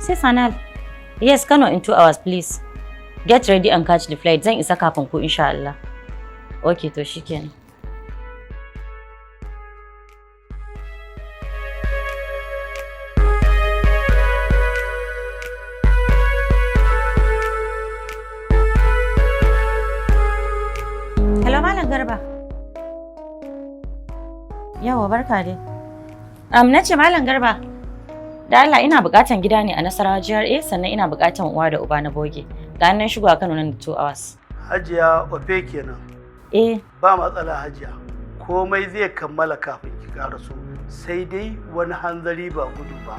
Sai Sanal. Yes, Kano in 2 hours please. Get ready and catch the flight. Zan isa kafin ku insha Allah. Okay to shikenan. Hello Malam Garba. Yawa barka dai. Nace Malam Garba. Da Allah ina bukatan gida ne a Nasarawa GRA sannan ina bukatan uwa da uba na boge. Ga nan shigo a Kano nan da 2 hours. Hajiya Ofe kenan. Ba matsala Hajiya. Komai zai kammala kafin ki karaso. Sai dai wani hanzari ba gudu ba.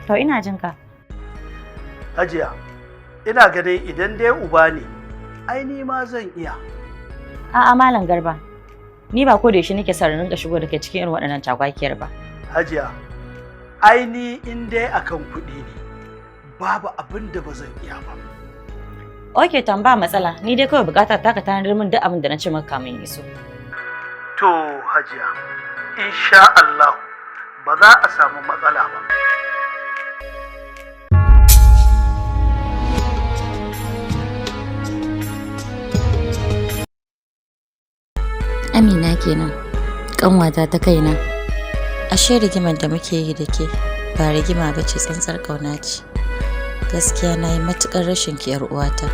To ina jin ka. Hajiya, ina ganin idan dai uba ne, ai ni ma zan iya. A'a Malam Garba. Ni ba ko da yaushe nake son rinka shigo da kai cikin irin waɗannan cakwakiyar ba. Hajiya, ai ni in dai akan kuɗi ne, babu abin da ba zan iya ba. Okay, ba matsala. Ni dai kawai bukata ta ka tanadar min duk abin da na ce maka kamin iso. To Hajiya, insha Allah ba za a samu matsala ba. Amina kenan, ƙanwata ta kaina. Ashe rigimar da muke yi da ke ba rigima ba ce, tsantsar ƙauna ce. Gaskiya na yi matuƙar rashin ki ‘yar uwata.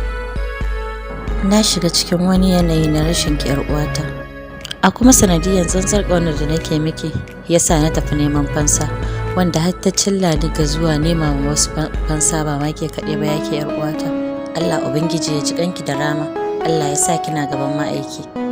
Na shiga cikin wani yanayi na rashin ki ‘yar uwata. A kuma sanadiyyar tsantsar ƙaunar da nake miki yasa na tafi neman fansa, wanda har ta cilla ni ga zuwa nema wa wasu fansa ba ma ke kaɗai ba yake ‘yar uwata. Allah Ubangiji ya ji ƙanki da rama. Allah ya sa kina gaban ma'aiki.